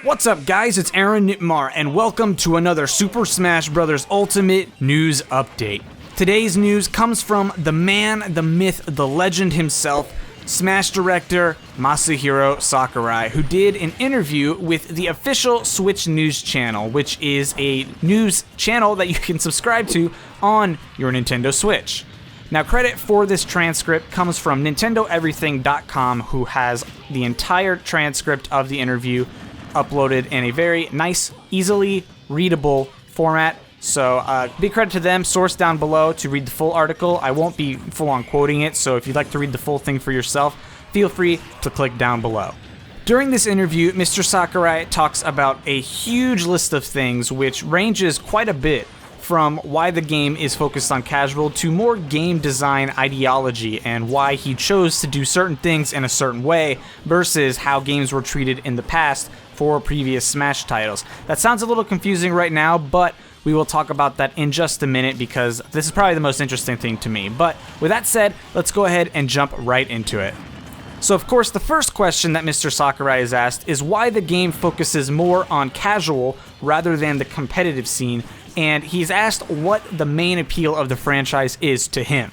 What's up, guys? It's Aaronitmar, and welcome to another Super Smash Bros. Ultimate news update. Today's news comes from the man, the myth, the legend himself, Smash director Masahiro Sakurai, who did an interview with the official Switch News channel, which is a news channel that you can subscribe to on your Nintendo Switch. Now, credit for this transcript comes from NintendoEverything.com, who has the entire transcript of the interview uploaded in a very nice, easily readable format. So big credit to them. Source down below to read the full article. I won't be full on quoting it, so if you'd like to read the full thing for yourself, feel free to click down below. During this interview, Mr. Sakurai talks about a huge list of things, which ranges quite a bit from why the game is focused on casual to more game design ideology and why he chose to do certain things in a certain way versus how games were treated in the past for previous Smash titles. That sounds a little confusing right now, but we will talk about that in just a minute because this is probably the most interesting thing to me. But with that said, let's go ahead and jump right into it. So of course, the first question that Mr. Sakurai is asked is why the game focuses more on casual rather than the competitive scene, and he's asked what the main appeal of the franchise is to him.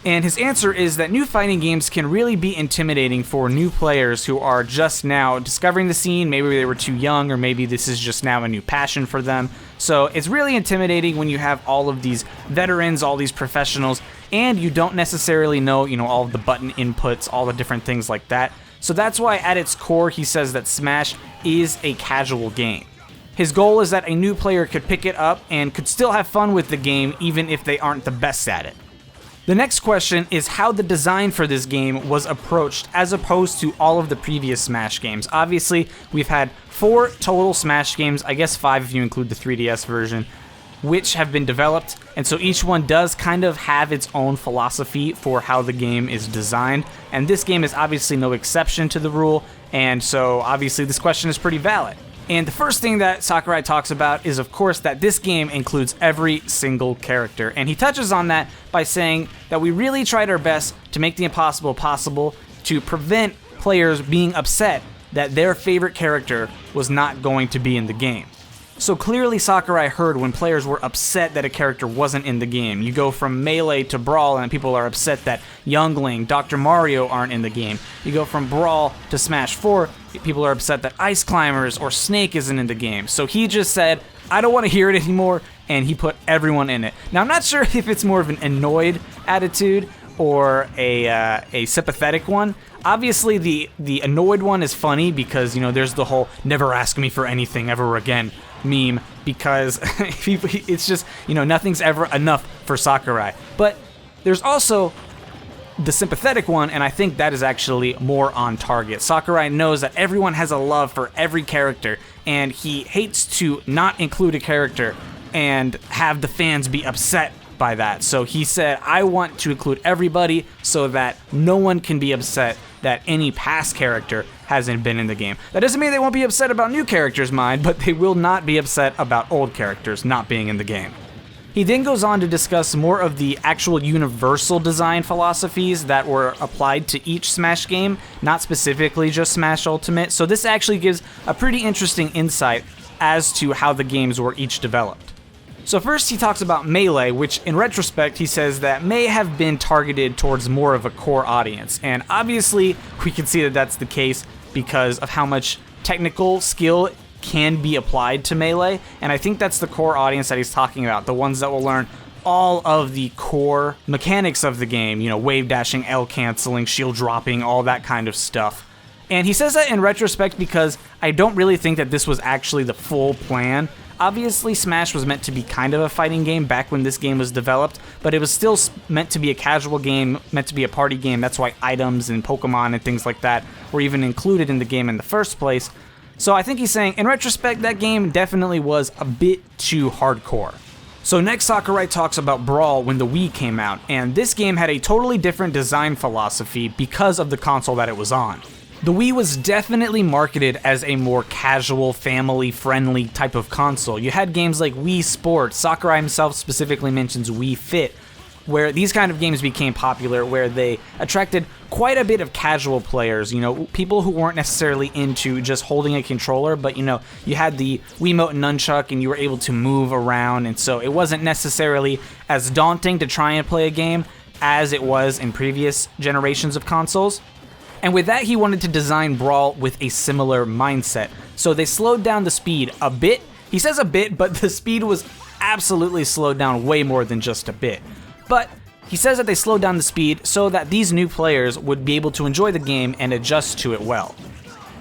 And his answer is that new fighting games can really be intimidating for new players who are just now discovering the scene. Maybe they were too young, or maybe this is just now a new passion for them. So it's really intimidating when you have all of these veterans, all these professionals, and you don't necessarily know, all of the button inputs, all the different things like that. So that's why at its core, he says that Smash is a casual game. His goal is that a new player could pick it up and could still have fun with the game even if they aren't the best at it. The next question is how the design for this game was approached as opposed to all of the previous Smash games. Obviously, we've had 4 total Smash games, I guess 5 if you include the 3DS version, which have been developed, and so each one does kind of have its own philosophy for how the game is designed, and this game is obviously no exception to the rule, and so obviously this question is pretty valid. And the first thing that Sakurai talks about is, of course, that this game includes every single character. And he touches on that by saying that we really tried our best to make the impossible possible to prevent players being upset that their favorite character was not going to be in the game. So clearly Sakurai heard when players were upset that a character wasn't in the game. You go from Melee to Brawl and people are upset that Youngling, Dr. Mario aren't in the game. You go from Brawl to Smash 4, people are upset that Ice Climbers or Snake isn't in the game. So he just said, I don't want to hear it anymore, and he put everyone in it. Now I'm not sure if it's more of an annoyed attitude or a sympathetic one. Obviously the annoyed one is funny because, there's the whole never ask me for anything ever again meme because it's just, nothing's ever enough for Sakurai. But there's also the sympathetic one, and I think that is actually more on target. Sakurai knows that everyone has a love for every character, and he hates to not include a character and have the fans be upset by that. So he said, I want to include everybody so that no one can be upset that any past character hasn't been in the game. That doesn't mean they won't be upset about new characters, mind, but they will not be upset about old characters not being in the game. He then goes on to discuss more of the actual universal design philosophies that were applied to each Smash game, not specifically just Smash Ultimate. So this actually gives a pretty interesting insight as to how the games were each developed. So first he talks about Melee, which in retrospect he says that may have been targeted towards more of a core audience. And obviously we can see that that's the case because of how much technical skill can be applied to Melee. And I think that's the core audience that he's talking about, the ones that will learn all of the core mechanics of the game, wave dashing, L canceling, shield dropping, all that kind of stuff. And he says that in retrospect because I don't really think that this was actually the full plan. Obviously, Smash was meant to be kind of a fighting game back when this game was developed, but it was still meant to be a casual game, meant to be a party game. That's why items and Pokemon and things like that were even included in the game in the first place. So I think he's saying, in retrospect, that game definitely was a bit too hardcore. So next, Sakurai talks about Brawl when the Wii came out, and this game had a totally different design philosophy because of the console that it was on. The Wii was definitely marketed as a more casual, family-friendly type of console. You had games like Wii Sports, Sakurai himself specifically mentions Wii Fit, where these kind of games became popular, where they attracted quite a bit of casual players, people who weren't necessarily into just holding a controller, but you had the Wiimote and nunchuck and you were able to move around, and so it wasn't necessarily as daunting to try and play a game as it was in previous generations of consoles. And with that, he wanted to design Brawl with a similar mindset. So they slowed down the speed a bit. He says a bit, but the speed was absolutely slowed down way more than just a bit. But he says that they slowed down the speed so that these new players would be able to enjoy the game and adjust to it well.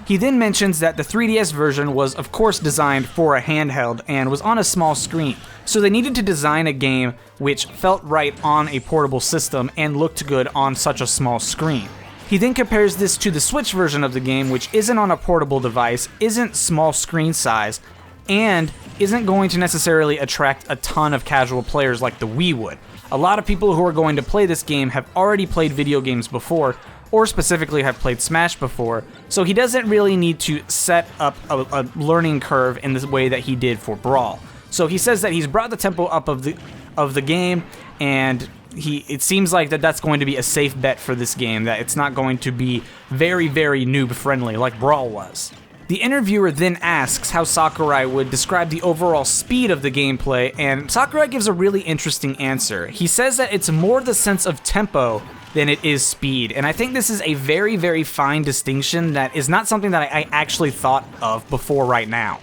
He then mentions that the 3DS version was of course designed for a handheld and was on a small screen, so they needed to design a game which felt right on a portable system and looked good on such a small screen. He then compares this to the Switch version of the game, which isn't on a portable device, isn't small screen size, and isn't going to necessarily attract a ton of casual players like the Wii would. A lot of people who are going to play this game have already played video games before, or specifically have played Smash before, so he doesn't really need to set up a learning curve in the way that he did for Brawl. So he says that he's brought the tempo up of the game, and it seems like that's going to be a safe bet for this game, that it's not going to be very, very noob friendly like Brawl was. The interviewer then asks how Sakurai would describe the overall speed of the gameplay, and Sakurai gives a really interesting answer. He says that it's more the sense of tempo than it is speed, and I think this is a very, very fine distinction that is not something that I actually thought of before right now.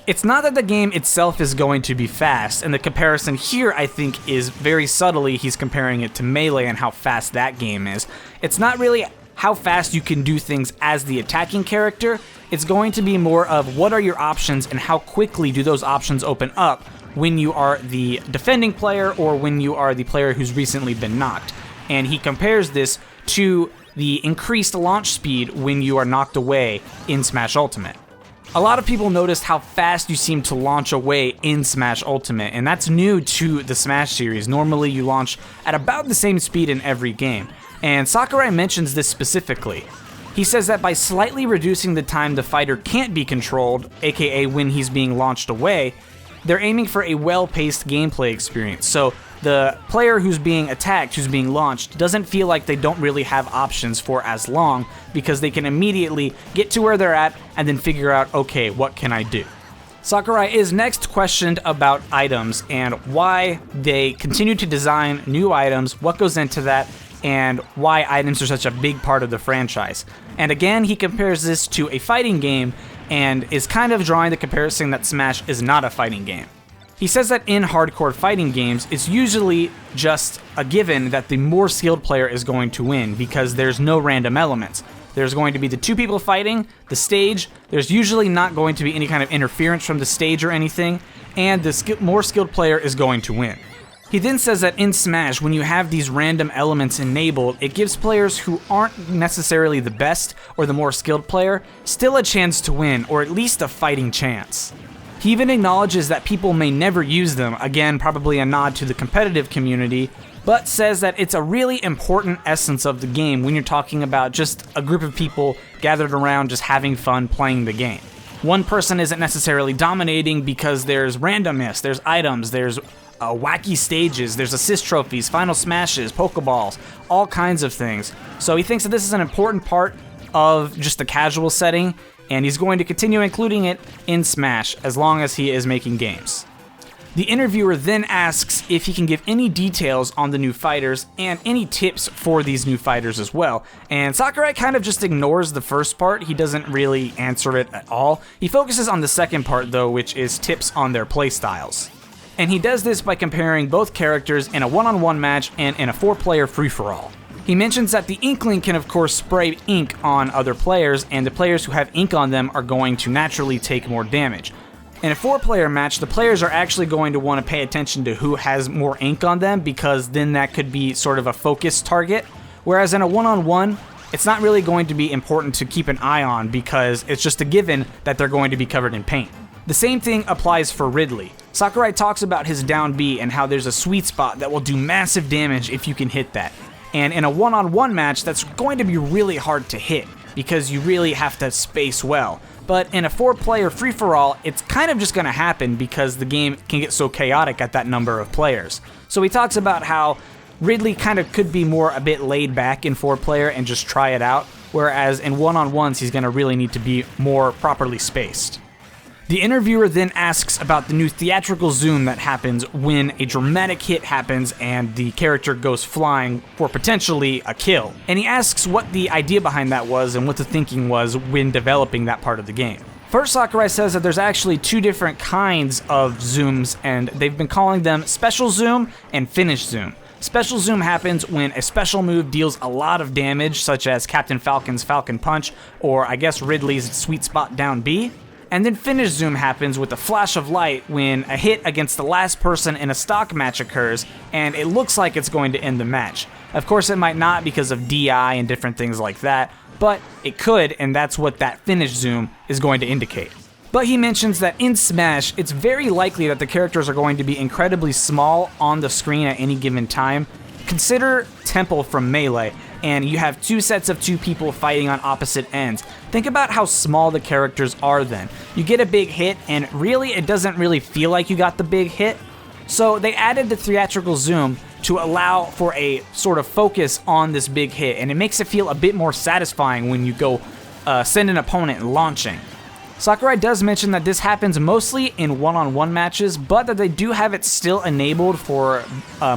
It's not that the game itself is going to be fast, and the comparison here I think is very subtly he's comparing it to Melee and how fast that game is. It's not really how fast you can do things as the attacking character. It's going to be more of what are your options and how quickly do those options open up when you are the defending player or when you are the player who's recently been knocked. And he compares this to the increased launch speed when you are knocked away in Smash Ultimate. A lot of people noticed how fast you seem to launch away in Smash Ultimate, and that's new to the Smash series. Normally you launch at about the same speed in every game, and Sakurai mentions this specifically. He says that by slightly reducing the time the fighter can't be controlled, aka when he's being launched away, they're aiming for a well-paced gameplay experience. So the player who's being attacked, who's being launched, doesn't feel like they don't really have options for as long because they can immediately get to where they're at and then figure out, okay, what can I do? Sakurai is next questioned about items and why they continue to design new items, what goes into that, and why items are such a big part of the franchise. And again, he compares this to a fighting game and is kind of drawing the comparison that Smash is not a fighting game. He says that in hardcore fighting games, it's usually just a given that the more skilled player is going to win because there's no random elements. There's going to be the two people fighting, the stage, there's usually not going to be any kind of interference from the stage or anything, and the more skilled player is going to win. He then says that in Smash, when you have these random elements enabled, it gives players who aren't necessarily the best or the more skilled player still a chance to win, or at least a fighting chance. He even acknowledges that people may never use them, again probably a nod to the competitive community, but says that it's a really important essence of the game when you're talking about just a group of people gathered around just having fun playing the game. One person isn't necessarily dominating because there's randomness, there's items, there's wacky stages, there's assist trophies, final smashes, pokeballs, all kinds of things. So he thinks that this is an important part of just the casual setting, and he's going to continue including it in Smash as long as he is making games. The interviewer then asks if he can give any details on the new fighters and any tips for these new fighters as well, and Sakurai kind of just ignores the first part. He doesn't really answer it at all. He focuses on the second part though, which is tips on their playstyles. And he does this by comparing both characters in a one-on-one match and in a 4-player free-for-all. He mentions that the Inkling can of course spray ink on other players, and the players who have ink on them are going to naturally take more damage. In a 4-player match, the players are actually going to want to pay attention to who has more ink on them, because then that could be sort of a focus target, whereas in a one-on-one, it's not really going to be important to keep an eye on because it's just a given that they're going to be covered in paint. The same thing applies for Ridley. Sakurai talks about his down B and how there's a sweet spot that will do massive damage if you can hit that. And in a one-on-one match, that's going to be really hard to hit because you really have to space well. But in a 4-player free-for-all, it's kind of just going to happen because the game can get so chaotic at that number of players. So he talks about how Ridley kind of could be a bit laid back in 4-player and just try it out, whereas in one-on-ones he's going to really need to be more properly spaced. The interviewer then asks about the new theatrical zoom that happens when a dramatic hit happens and the character goes flying for potentially a kill. And he asks what the idea behind that was and what the thinking was when developing that part of the game. First, Sakurai says that there's actually 2 different kinds of zooms, and they've been calling them special zoom and finish zoom. Special zoom happens when a special move deals a lot of damage, such as Captain Falcon's Falcon Punch, or I guess Ridley's Sweet Spot Down B. And then finish zoom happens with a flash of light when a hit against the last person in a stock match occurs, and it looks like it's going to end the match. Of course, it might not because of DI and different things like that, but it could, and that's what that finish zoom is going to indicate. But he mentions that in Smash, it's very likely that the characters are going to be incredibly small on the screen at any given time. Consider Temple from Melee, and you have 2 sets of 2 people fighting on opposite ends. Think about how small the characters are then. You get a big hit, and really it doesn't really feel like you got the big hit. So they added the theatrical zoom to allow for a sort of focus on this big hit, and it makes it feel a bit more satisfying when you go send an opponent launching. Sakurai does mention that this happens mostly in one-on-one matches, but that they do have it still enabled for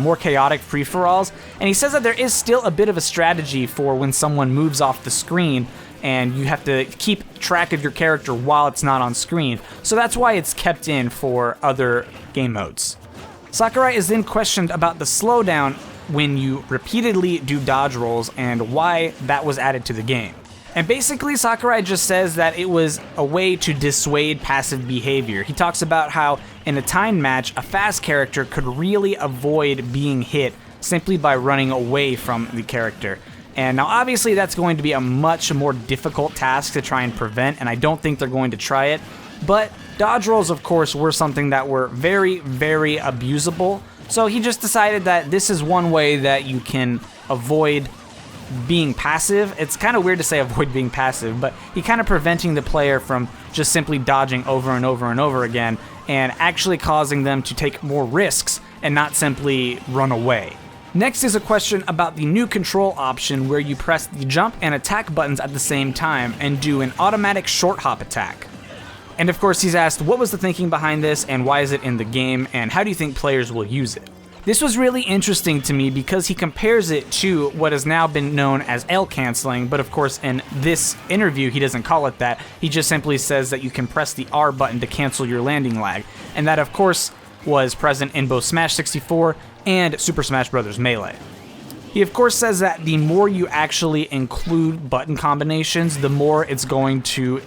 more chaotic free-for-alls, and he says that there is still a bit of a strategy for when someone moves off the screen, and you have to keep track of your character while it's not on screen, so that's why it's kept in for other game modes. Sakurai is then questioned about the slowdown when you repeatedly do dodge rolls and why that was added to the game. And basically, Sakurai just says that it was a way to dissuade passive behavior. He talks about how in a timed match, a fast character could really avoid being hit simply by running away from the character. And now obviously that's going to be a much more difficult task to try and prevent, and I don't think they're going to try it. But dodge rolls, of course, were something that were very, very abusable. So he just decided that this is one way that you can avoid being passive. It's kind of weird to say avoid being passive, but he kind of preventing the player from just simply dodging over and over and over again and actually causing them to take more risks and not simply run away. Next is a question about the new control option where you press the jump and attack buttons at the same time and do an automatic short hop attack. And of course he's asked what was the thinking behind this and why is it in the game and how do you think players will use it? This was really interesting to me because he compares it to what has now been known as L canceling, but of course in this interview he doesn't call it that. He just simply says that you can press the R button to cancel your landing lag, and that of course was present in both Smash 64 and Super Smash Bros. Melee. He of course says that the more you actually include button combinations, the more it's going to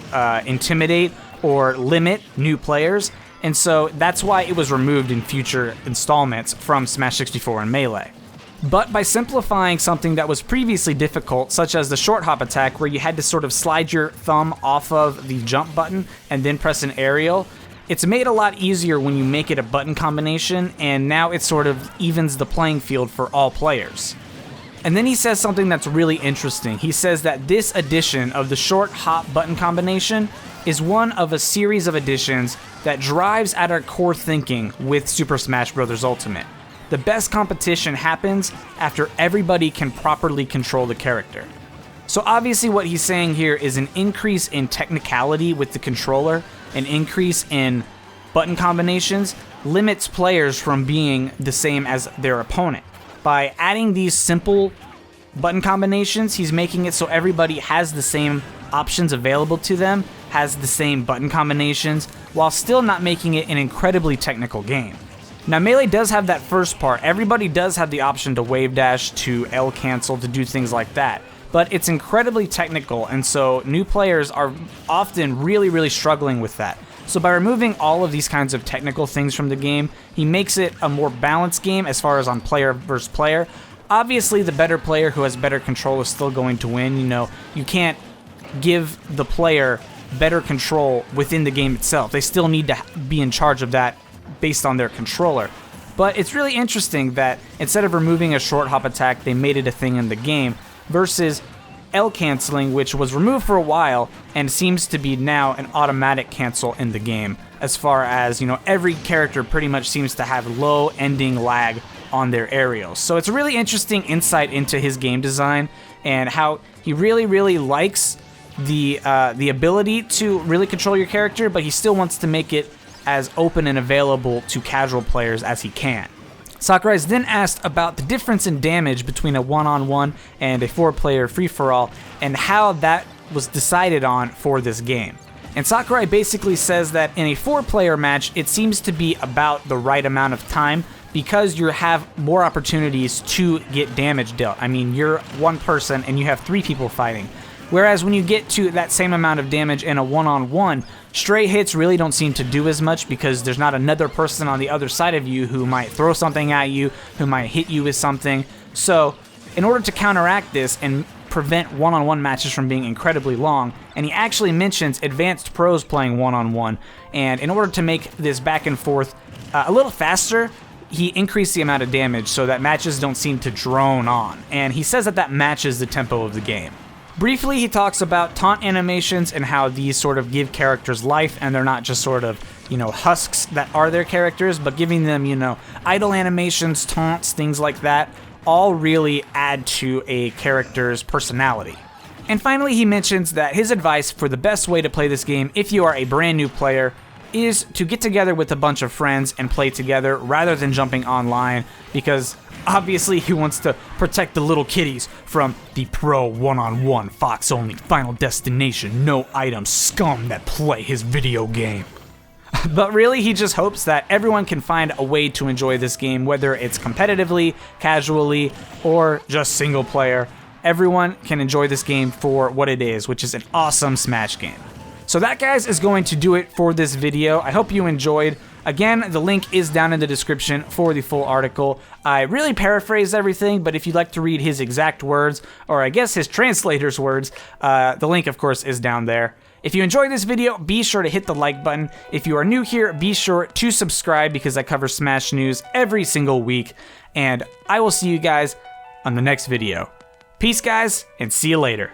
intimidate or limit new players, and so that's why it was removed in future installments from Smash 64 and Melee. But by simplifying something that was previously difficult, such as the short hop attack where you had to sort of slide your thumb off of the jump button and then press an aerial, it's made a lot easier when you make it a button combination, and now it sort of evens the playing field for all players. And then he says something that's really interesting. He says that this edition of the short hop button combination is one of a series of additions that drives at our core thinking with Super Smash Bros. Ultimate. The best competition happens after everybody can properly control the character. So obviously what he's saying here is an increase in technicality with the controller, an increase in button combinations, limits players from being the same as their opponent. By adding these simple button combinations, he's making it so everybody has the same options available to them, has the same button combinations, while still not making it an incredibly technical game. Now Melee does have that first part. Everybody does have the option to wave dash, to L cancel, to do things like that. But it's incredibly technical, and so new players are often really struggling with that. So by removing all of these kinds of technical things from the game, he makes it a more balanced game as far as on player versus player. Obviously the better player who has better control is still going to win. You know, you can't give the player better control within the game itself. They still need to be in charge of that based on their controller. But it's really interesting that instead of removing a short hop attack, they made it a thing in the game, versus L canceling, which was removed for a while and seems to be now an automatic cancel in the game, as far as, you know, every character pretty much seems to have low ending lag on their aerials. So it's a really interesting insight into his game design and how he really likes the ability to really control your character, but he still wants to make it as open and available to casual players as he can. Sakurai is then asked about the difference in damage between a one-on-one and a 4-player free-for-all and how that was decided on for this game. And Sakurai basically says that in a 4-player match, it seems to be about the right amount of time because you have more opportunities to get damage dealt. I mean, you're one person and you have 3 people fighting. Whereas when you get to that same amount of damage in a one-on-one, stray hits really don't seem to do as much because there's not another person on the other side of you who might throw something at you, who might hit you with something. So in order to counteract this and prevent one-on-one matches from being incredibly long, and he actually mentions advanced pros playing one-on-one, and in order to make this back and forth a little faster, he increased the amount of damage so that matches don't seem to drone on, and he says that that matches the tempo of the game. Briefly, he talks about taunt animations and how these sort of give characters life, and they're not just sort of, husks that are their characters, but giving them, idle animations, taunts, things like that, all really add to a character's personality. And finally, he mentions that his advice for the best way to play this game if you are a brand new player is to get together with a bunch of friends and play together rather than jumping online, because obviously he wants to protect the little kiddies from the pro one-on-one Fox-only Final Destination, no item scum that play his video game. But really, he just hopes that everyone can find a way to enjoy this game, whether it's competitively, casually, or just single player. Everyone can enjoy this game for what it is, which is an awesome Smash game. So that, guys, is going to do it for this video. I hope you enjoyed. Again, the link is down in the description for the full article. I really paraphrased everything, but if you'd like to read his exact words, or I guess his translator's words, the link, of course, is down there. If you enjoyed this video, be sure to hit the like button. If you are new here, be sure to subscribe because I cover Smash news every single week. And I will see you guys on the next video. Peace, guys, and see you later.